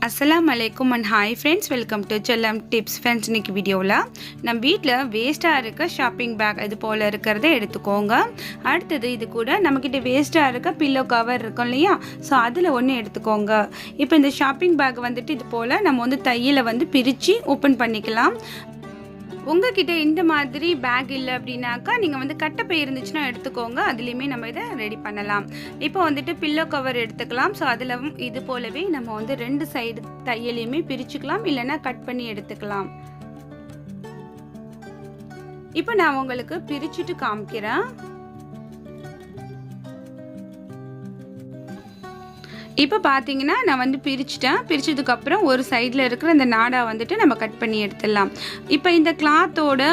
அஸ்ஸலாமு அலைக்கும் and hi friends, welcome to செல்லம் டிப்ஸ். ஃப்ரெண்ட்ஸ், இன்றைக்கி வீடியோவில் நம்ம வீட்டில் வேஸ்ட்டாக இருக்க ஷாப்பிங் பேக் இது போல் இருக்கிறத எடுத்துக்கோங்க. அடுத்தது இது கூட நம்மக்கிட்ட வேஸ்ட்டாக இருக்க பில்லோ கவர் இருக்கும் இல்லையா, ஸோ அதில் ஒன்று எடுத்துக்கோங்க. இப்போ இந்த ஷாப்பிங் பேக் வந்துட்டு இது போல் நம்ம தையில் பிரித்து ஓப்பன் பண்ணிக்கலாம். உங்ககிட்ட இந்த மாதிரி பேக் இல்லை அப்படின்னாக்கா நீங்கள் கட்டப்பை இருந்துச்சுன்னா எடுத்துக்கோங்க, அதுலேயுமே நம்ம இதை ரெடி பண்ணலாம். இப்போ பில்லோ கவர் எடுத்துக்கலாம். ஸோ அதில் இது போலவே நம்ம 2 சைடு தையலையுமே பிரிச்சுக்கலாம், இல்லைன்னா கட் பண்ணி எடுத்துக்கலாம். இப்போ நான் உங்களுக்கு பிரிச்சுட்டு காமிக்கிறேன். இப்போ பார்த்தீங்கன்னா நான் பிரிச்சுட்டேன். பிரித்ததுக்கப்புறம் ஒரு சைடில் இருக்கிற இந்த நாடா நம்ம கட் பண்ணி எடுத்துடலாம். இப்போ இந்த கிளாத்தோட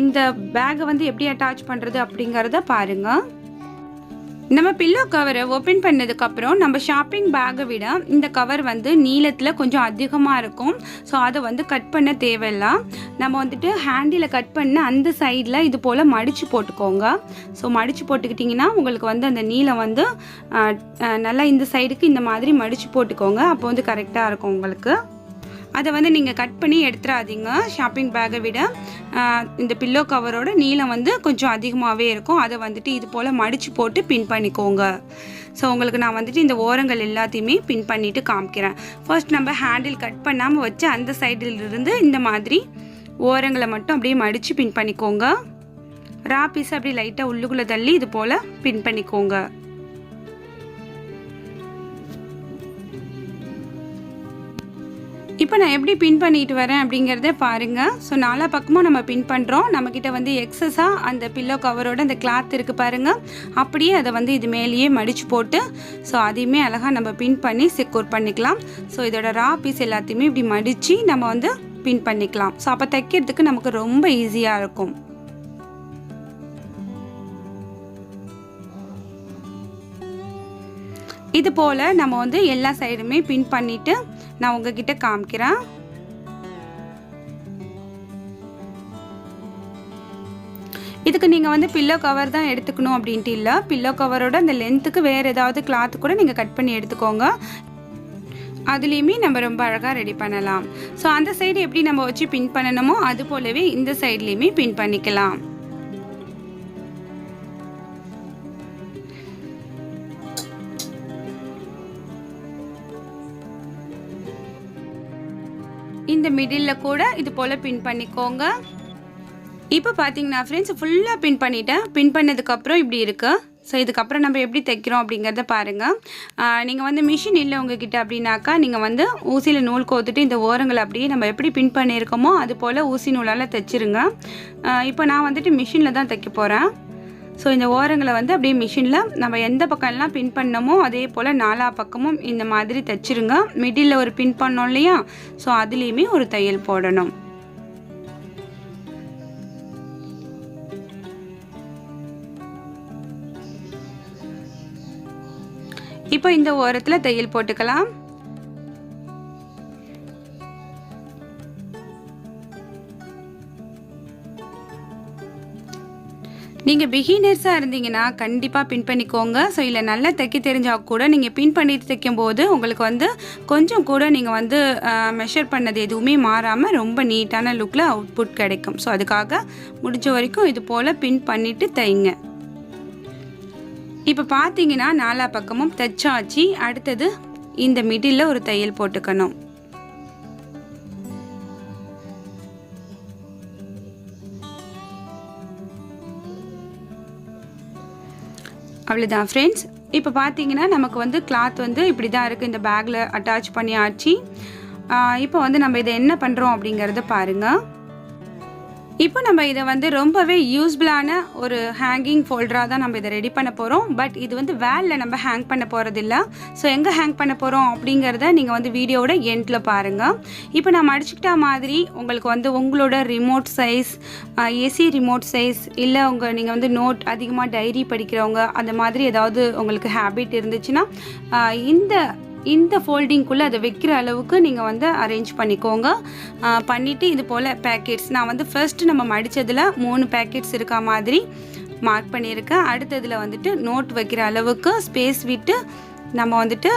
இந்த பேக்கை எப்படி அட்டாச் பண்ணுறது அப்படிங்கிறத பாருங்கள். நம்ம பில்லோ கவரை ஓப்பன் பண்ணதுக்கப்புறம் நம்ம ஷாப்பிங் பேக்கை விட இந்த கவர் நீளத்தில் கொஞ்சம் அதிகமாக இருக்கும். ஸோ அதை கட் பண்ண தேவையில்லை. நம்ம ஹேண்டில் கட் பண்ண அந்த சைடில் இது போல் மடித்து போட்டுக்கோங்க. ஸோ மடித்து போட்டுக்கிட்டிங்கன்னா உங்களுக்கு அந்த நீளம் நல்லா இந்த சைடுக்கு இந்த மாதிரி மடித்து போட்டுக்கோங்க. அப்போ கரெக்டாக இருக்கும் உங்களுக்கு. அதை நீங்கள் கட் பண்ணி எடுத்துடாதீங்க. ஷாப்பிங் பேக்கை விட இந்த பில்லோ கவரோட நீளம் கொஞ்சம் அதிகமாகவே இருக்கும். அதை இது போல் மடித்து போட்டு பின் பண்ணிக்கோங்க. ஸோ உங்களுக்கு நான் இந்த ஓரங்கள் எல்லாத்தையுமே பின் பண்ணிவிட்டு காமிக்கிறேன். ஃபர்ஸ்ட் நம்ம ஹேண்டில் கட் பண்ணாமல் வச்சு அந்த சைடிலிருந்து இந்த மாதிரி ஓரங்களை மட்டும் அப்படியே மடித்து பின் பண்ணிக்கோங்க. ரா பீஸ் அப்படி லைட்டாக உள்ளுக்குள்ளே தள்ளி இது போல் பின் பண்ணிக்கோங்க. இப்போ நான் எப்படி பின் பண்ணிட்டு வரேன் அப்படிங்கிறத பாருங்கள். ஸோ நாலா பக்கமும் நம்ம பின் பண்ணுறோம். நம்மக்கிட்ட எக்ஸஸாக அந்த பில்லோ கவரோட அந்த கிளாத் இருக்குது பாருங்கள், அப்படியே அதை இது மேலேயே மடித்து போட்டு ஸோ அதையுமே அழகாக நம்ம பின் பண்ணி செக்யூர் பண்ணிக்கலாம். ஸோ இதோட ரா பீஸ் எல்லாத்தையுமே இப்படி மடித்து நம்ம பின் பண்ணிக்கலாம். ஸோ அப்போ தைக்கிறதுக்கு நமக்கு ரொம்ப ஈஸியாக இருக்கும். இது போல் நம்ம எல்லா சைடுமே பின் பண்ணிவிட்டு நான் உங்ககிட்ட காமிக்கிறேன். இதுக்கு நீங்கள் பில்லோ கவர் தான் எடுத்துக்கணும் அப்படின்ட்டு இல்லை. பில்லோ கவரோட அந்த லென்த்துக்கு வேறு ஏதாவது கிளாத்து கூட நீங்கள் கட் பண்ணி எடுத்துக்கோங்க. அதுலேயுமே நம்ம ரொம்ப அழகாக ரெடி பண்ணலாம். ஸோ அந்த சைடு எப்படி நம்ம வச்சு பின் பண்ணணுமோ அது போலவே இந்த சைட்லேயுமே பின் பண்ணிக்கலாம். இந்த மிடில் கூட இது போல் பின் பண்ணிக்கோங்க. இப்போ பார்த்தீங்கன்னா ஃப்ரெண்ட்ஸ், ஃபுல்லாக பின் பண்ணிட்டேன். பின் பண்ணதுக்கப்புறம் இப்படி இருக்குது. ஸோ இதுக்கப்புறம் நம்ம எப்படி தைக்கிறோம் அப்படிங்கிறத பாருங்கள். நீங்கள் மிஷின் இல்லை உங்ககிட்ட அப்படின்னாக்கா நீங்கள் ஊசியில் நூல் கோத்துட்டு இந்த ஓரங்களை அப்படியே நம்ம எப்படி பின் பண்ணியிருக்கோமோ அது போல் ஊசி நூலால் தைச்சிருங்க. இப்போ நான் மிஷினில் தான் தைக்க போகிறேன். ஸோ இந்த ஓரங்களை அப்படியே மிஷினில் நம்ம எந்த பக்கம்லாம் பின் பண்ணமோ அதே போல் நாலா பக்கமும் இந்த மாதிரி தைச்சிருங்க. மிடில் ஒரு பின் பண்ணோம் இல்லையா, ஸோ அதுலேயுமே ஒரு தையல் போடணும். இப்போ இந்த ஓரத்தில் தையல் போட்டுக்கலாம். நீங்கள் பிகினர்ஸாக இருந்தீங்கன்னா கண்டிப்பாக பின் பண்ணிக்கோங்க. ஸோ இல்லை நல்லா தைக்க தெரிஞ்சால் கூட நீங்கள் பின் பண்ணிட்டு தைக்கும்போது உங்களுக்கு கொஞ்சம் கூட நீங்கள் மெஷர் பண்ணது எதுவுமே மாறாமல் ரொம்ப நீட்டான லுக்கில் அவுட்புட் கிடைக்கும். ஸோ அதுக்காக முடிஞ்ச வரைக்கும் இது போல் பின் பண்ணிவிட்டு தைங்க. இப்போ பார்த்தீங்கன்னா நாலா பக்கமும் தைச்சாச்சு. அடுத்தது இந்த மிடில் ஒரு தையல் போட்டுக்கணும். அவ்வளோதான் ஃப்ரெண்ட்ஸ். இப்போ பார்த்தீங்கன்னா நமக்கு கிளாத் இப்படி தான் இருக்குது. இந்த பேக்கில் அட்டாச் பண்ணியாச்சு. இப்போ நம்ம இதை என்ன பண்ணுறோம் அப்படிங்கிறத பாருங்கள். இப்போ நம்ம இதை ரொம்பவே யூஸ்ஃபுல்லான ஒரு ஹேங்கிங் ஃபோல்டராக தான் நம்ம இதை ரெடி பண்ண போகிறோம். பட் இது வேலில் நம்ம ஹேங் பண்ண போகிறதில்ல. ஸோ எங்கே ஹேங் பண்ண போகிறோம் அப்படிங்கிறத நீங்கள் வீடியோவோட எண்டில் பாருங்கள். இப்போ நான் மடிச்சுக்கிட்ட மாதிரி உங்களுக்கு உங்களோட remote size, AC remote size, இல்லை நீங்கள் நோட் அதிகமாக டைரி படிக்கிறவங்க அந்த மாதிரி ஏதாவது உங்களுக்கு ஹேபிட் இருந்துச்சுன்னா இந்த ஃபோல்டிங்குள்ளே அதை வைக்கிற அளவுக்கு நீங்கள் அரேஞ்ச் பண்ணிக்கோங்க. பண்ணிவிட்டு இது போல் பேக்கெட்ஸ் நான் ஃபர்ஸ்ட் நம்ம மடித்ததில் 3 பேக்கெட்ஸ் இருக்க மாதிரி மார்க் பண்ணியிருக்கேன். அடுத்ததில் நோட் வைக்கிற அளவுக்கு ஸ்பேஸ் விட்டு நம்ம வந்துட்டு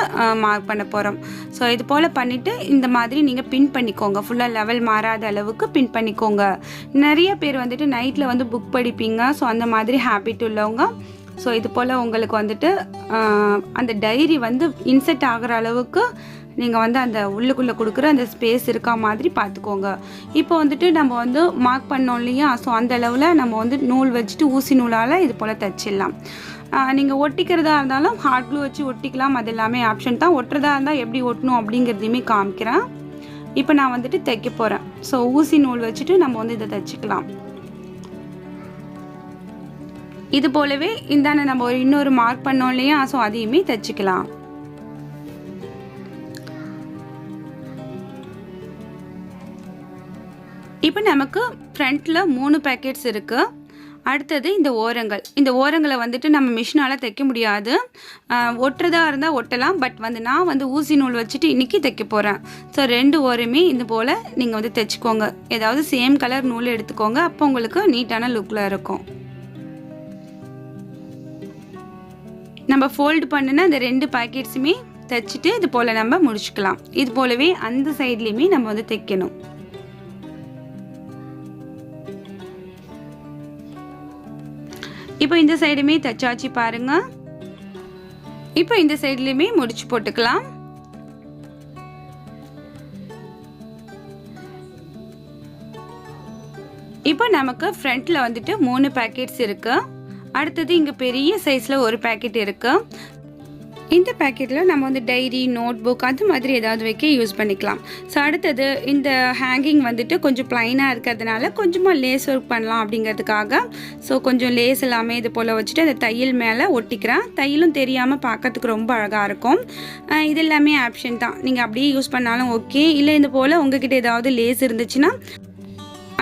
மார்க் பண்ண போகிறோம். ஸோ இது போல் பண்ணிவிட்டு இந்த மாதிரி நீங்கள் பின் பண்ணிக்கோங்க. ஃபுல்லாக லெவல் மாறாத அளவுக்கு பின் பண்ணிக்கோங்க. நிறைய பேர் வந்துட்டு நைட்டில் வந்து புக் படிப்பீங்க. ஸோ அந்த மாதிரி ஹேபிட் உள்ளவங்க ஸோ இது போல் உங்களுக்கு வந்துட்டு அந்த டைரி வந்து இன்செர்ட் ஆகிற அளவுக்கு நீங்கள் வந்து அந்த உள்ளுக்குள்ளே கொடுக்குற அந்த ஸ்பேஸ் இருக்கா மாதிரி பார்த்துக்கோங்க. இப்போ வந்துட்டு நம்ம வந்து மார்க் பண்ணோம் இல்லையா, ஸோ அந்த அளவில் நம்ம வந்து நூல் வச்சுட்டு ஊசி நூலால் இது போல் தைச்சிடலாம். நீங்கள் ஒட்டிக்கிறதா இருந்தாலும் ஹாட் க்ளூ வச்சு ஒட்டிக்கலாம். அது எல்லாமே ஆப்ஷன் தான். ஒட்டுறதா இருந்தால் எப்படி ஒட்டணும் அப்படிங்கிறதையுமே காமிக்கிறேன். இப்போ நான் வந்துட்டு தைக்க போகிறேன். ஸோ ஊசி நூல் வச்சுட்டு நம்ம வந்து இதை தைச்சிக்கலாம். இது போலவே இந்தான நம்ம இன்னொரு மார்க் பண்ணோம் இல்லையா, ஸோ அதையுமே தைச்சிக்கலாம். இப்போ நமக்கு ஃப்ரண்ட்டில் 3 பேக்கெட்ஸ் இருக்குது. அடுத்தது இந்த ஓரங்களை வந்துட்டு நம்ம மிஷினால் தைக்க முடியாது. ஒட்டுறதா இருந்தால் ஒட்டலாம். பட் வந்து நான் வந்து ஊசி நூல் வச்சுட்டு இன்றைக்கி தைக்க போகிறேன். ஸோ 2 ஓரமே இது போல் நீங்கள் வந்து தைச்சிக்கோங்க. ஏதாவது சேம் கலர் நூல் எடுத்துக்கோங்க. அப்போ உங்களுக்கு நீட்டான லுக்கில் இருக்கும். நம்ம ஃபோல்டு பண்ணினா இந்த 2 பேக்கெட்ஸுமே தைச்சிட்டு இது போல் நம்ம முடிச்சுக்கலாம். இது போலவே அந்த சைட்லேயுமே நம்ம வந்து தைக்கணும். இப்போ இந்த சைடுமே தைச்சாச்சு பாருங்க. இப்போ இந்த சைட்லேயுமே முடிச்சு போட்டுக்கலாம். இப்போ நமக்கு ஃப்ரண்ட்டில் வந்துட்டு 3 பேக்கெட்ஸ் இருக்குது. அடுத்தது இங்கே பெரிய சைஸில் ஒரு பேக்கெட் இருக்குது. இந்த பேக்கெட்டில் நம்ம வந்து டைரி, நோட் புக் அது மாதிரி ஏதாவது வைக்க யூஸ் பண்ணிக்கலாம். ஸோ அடுத்தது இந்த ஹேங்கிங் வந்துட்டு கொஞ்சம் ப்ளைனாக இருக்கிறதுனால கொஞ்சமாக லேஸ் ஒர்க் பண்ணலாம் அப்படிங்கிறதுக்காக ஸோ கொஞ்சம் லேஸ் எல்லாமே இது போல் வச்சுட்டு அந்த தையல் மேலே ஒட்டிக்கிறேன். தையலும் தெரியாமல் பார்க்கறதுக்கு ரொம்ப அழகாக இருக்கும். இது எல்லாமே ஆப்ஷன் தான். நீங்கள் அப்படியே யூஸ் பண்ணாலும் ஓகே. இல்லை இது போல் உங்ககிட்ட ஏதாவது லேஸ் இருந்துச்சுன்னா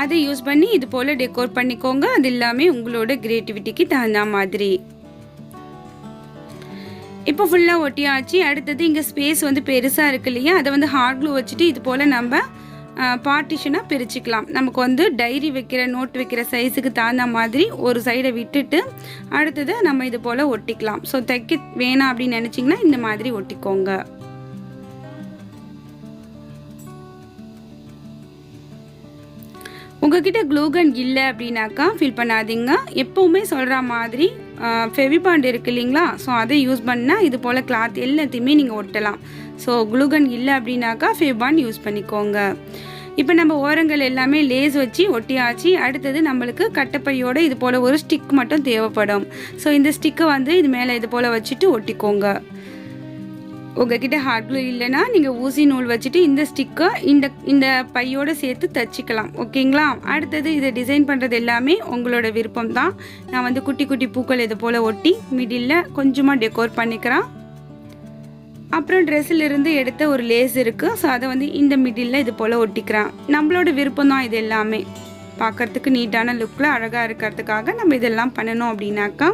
அதை யூஸ் பண்ணி இது போல் டெக்கோர் பண்ணிக்கோங்க. அது எல்லாமே உங்களோட கிரியேட்டிவிட்டிக்கு தகுந்த மாதிரி. இப்போ ஃபுல்லாக ஒட்டியாச்சு. அடுத்தது இங்கே ஸ்பேஸ் வந்து பெருசாக இருக்கு இல்லையா, அதை வந்து ஹாட் க்ளூ வச்சுட்டு இது போல் நம்ம பார்ட்டிஷனாக பிரிச்சுக்கலாம். நமக்கு வந்து டைரி வைக்கிற, நோட் வைக்கிற சைஸுக்கு தகுந்த மாதிரி ஒரு சைடை விட்டுட்டு அடுத்தது நம்ம இது போல் ஒட்டிக்கலாம். ஸோ தைக்க வேணாம் அப்படின்னு நினச்சிங்கன்னா இந்த மாதிரி ஒட்டிக்கோங்க. உங்ககிட்ட க்ளூகன் இல்லை அப்படின்னாக்கா ஃபீல் பண்ணாதீங்க. எப்போவுமே சொல்கிற மாதிரி ஃபெவிபாண்ட் இருக்குது இல்லைங்களா, ஸோ அதை யூஸ் பண்ணால் இது போல் கிளாத் எல்லாத்தையுமே நீங்கள் ஒட்டலாம். ஸோ க்ளூகன் இல்லை அப்படின்னாக்கா ஃபெவிபாண்ட் யூஸ் பண்ணிக்கோங்க. இப்போ நம்ம ஓரங்கள் எல்லாமே லேஸ் வச்சு ஒட்டியாச்சு. அடுத்தது நம்மளுக்கு கட்டைப்பையோட இது போல் ஒரு ஸ்டிக் மட்டும் தேவைப்படும். ஸோ இந்த ஸ்டிக்கை வந்து இது மேலே இது போல் வச்சுட்டு ஒட்டிக்கோங்க. உங்ககிட்ட ஹாட் க்ளூ இல்லைன்னா நீங்கள் ஊசி நூல் வச்சுட்டு இந்த ஸ்டிக்கை இந்த பையோடு சேர்த்து தைச்சிக்கலாம். ஓகேங்களா. அடுத்தது இதை டிசைன் பண்ணுறது எல்லாமே உங்களோட விருப்பம் தான். நான் வந்து குட்டி குட்டி பூக்கள் இது போல் ஒட்டி மிடில் கொஞ்சமாக டெக்கோர் பண்ணிக்கிறேன். அப்புறம் ட்ரெஸ்ஸிலிருந்து எடுத்த ஒரு லேஸ் இருக்குது. ஸோ அதை வந்து இந்த மிடில் இது போல் ஒட்டிக்கிறேன். நம்மளோட விருப்பம் தான் இது எல்லாமே. பார்க்குறதுக்கு நீட்டான லுக்கில் அழகாக இருக்கிறதுக்காக நம்ம இதெல்லாம் பண்ணணும் அப்படின்னாக்கா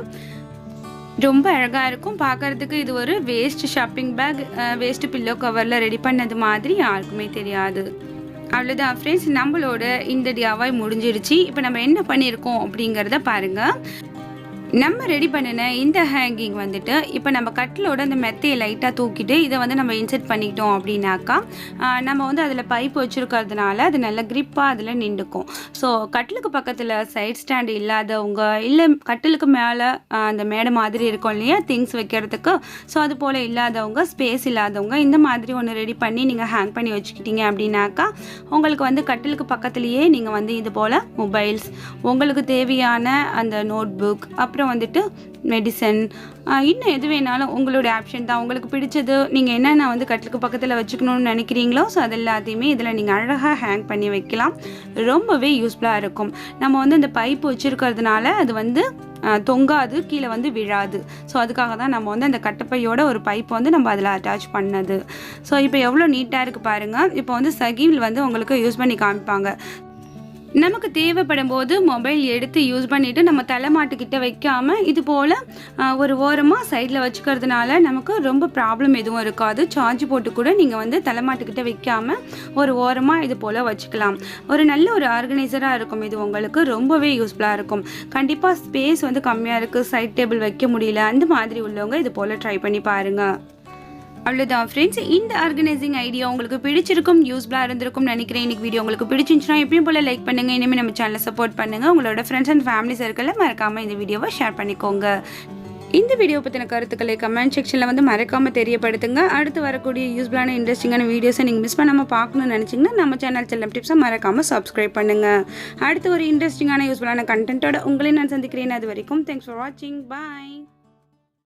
ரொம்ப அழகாக இருக்கும். பார்க்குறதுக்கு இது ஒரு waste shopping back, waste pillow கவரில் ரெடி பண்ணது மாதிரி யாருக்குமே தெரியாது. அவ்வளோதான் ஃப்ரெண்ட்ஸ், நம்மளோட இந்த DIY முடிஞ்சிடுச்சு. இப்போ நம்ம என்ன பண்ணியிருக்கோம் அப்படிங்கிறத பாருங்கள். நம்ம ரெடி பண்ணின இந்த ஹேங்கிங் வந்துட்டு இப்போ நம்ம கட்டிலோட அந்த மெத்தையை லைட்டாக தூக்கிட்டு இதை வந்து நம்ம இன்செர்ட் பண்ணிக்கிட்டோம் அப்படின்னாக்கா நம்ம வந்து அதில் பைப் வச்சுருக்கிறதுனால அது நல்ல க்ரிப்பாக அதில் நின்றுக்கும். ஸோ கட்டிலுக்கு பக்கத்தில் சைட் ஸ்டாண்டு இல்லாதவங்க, இல்லை கட்டிலுக்கு மேலே அந்த மேடை மாதிரி இருக்கும் இல்லையா திங்ஸ் வைக்கிறதுக்கு, ஸோ அது போல் இல்லாதவங்க, ஸ்பேஸ் இல்லாதவங்க இந்த மாதிரி ஒன்று ரெடி பண்ணி நீங்கள் ஹேங் பண்ணி வச்சுக்கிட்டீங்க அப்படின்னாக்கா உங்களுக்கு வந்து கட்டிலுக்கு பக்கத்துலேயே நீங்கள் வந்து இது போல் மொபைல்ஸ், உங்களுக்கு தேவையான அந்த நோட் புக், அப்புறம் வந்துட்டு மெடிசன், இன்னும் எது வேணாலும் உங்களோட ஆப்ஷன் தான். உங்களுக்கு பிடிச்சது நீங்கள் என்னென்ன வந்து கட்டிலுக்கு பக்கத்தில் வச்சுக்கணும்னு நினைக்கிறீங்களோ ஸோ அது எல்லாத்தையுமே இதில் நீங்கள் அழகாக ஹேங் பண்ணி வைக்கலாம். ரொம்பவே யூஸ்ஃபுல்லாக இருக்கும். நம்ம வந்து இந்த பைப் வச்சுருக்கிறதுனால அது வந்து தொங்காது, கீழே வந்து விழாது. ஸோ அதுக்காக தான் நம்ம வந்து அந்த கட்டப்பையோட ஒரு பைப் வந்து நம்ம அதில் அட்டாச் பண்ணது. ஸோ இப்போ எவ்வளோ நீட்டாக இருக்குது பாருங்கள். இப்போ வந்து சகீல் வந்து உங்களுக்கு யூஸ் பண்ணி காமிப்பாங்க. நமக்கு தேவைப்படும் போது மொபைல் எடுத்து யூஸ் பண்ணிவிட்டு நம்ம தலைமாட்டுக்கிட்ட வைக்காமல் இது போல் ஒரு ஓரமாக சைடில் வச்சுக்கிறதுனால நமக்கு ரொம்ப ப்ராப்ளம் எதுவும் இருக்காது. சார்ஜ் போட்டு கூட நீங்கள் வந்து தலைமாட்டுக்கிட்ட வைக்காமல் ஒரு ஓரமாக இது போல் வச்சுக்கலாம். ஒரு நல்ல ஒரு ஆர்கனைசராக இருக்கும். இது உங்களுக்கு ரொம்பவே யூஸ்ஃபுல்லாக இருக்கும். கண்டிப்பாக ஸ்பேஸ் வந்து கம்மியாக இருக்குது, சைட் டேபிள் வைக்க முடியல, அந்த மாதிரி உள்ளவங்க இது போல் ட்ரை பண்ணி பாருங்கள். அவ்வளோதான் ஃப்ரெண்ட்ஸ், இந்த ஆர்கனைசிங் ஐடியா உங்களுக்கு பிடிச்சிருக்கும், யூஸ்ஃபுல்லாக இருந்திருக்கும்னு நினைக்கிறேன். இன்னைக்கு வீடியோ உங்களுக்கு பிடிச்சிருந்துச்சுன்னா எப்பயும் போல் லைக் பண்ணுங்கள். இனிமேல் நம்ம சேனலை சப்போர்ட் பண்ணுங்கள். உங்களோட ஃப்ரெண்ட்ஸ் அண்ட் ஃபேமிலி சர்க்கிளில் மறக்காமல் இந்த வீடியோவை ஷேர் பண்ணிக்கோங்க. இந்த வீடியோ பற்றின கருத்துக்களை கமெண்ட் செக்ஷனில் வந்து மறக்காமல் தெரியப்படுத்துங்க. அடுத்து வரக்கூடிய யூஸ்ஃபுல்லான இன்ட்ரெஸ்டிங்கான வீடியோஸை நீங்கள் மிஸ் பண்ணாமல் பார்க்கணும்னு நினச்சிங்கன்னா நம்ம சேனல் செல்லம் டிப்ஸை மறக்காமல் சப்ஸ்கிரைப் பண்ணுங்கள். அடுத்து ஒரு இன்ட்ரெஸ்டிங்கான யூஸ்ஃபுல்லான கண்டென்ட்டோட உங்களை நான் சந்திக்கிறேன். அது வரைக்கும் தேங்க்ஸ் ஃபார் வாட்சிங். பாய்.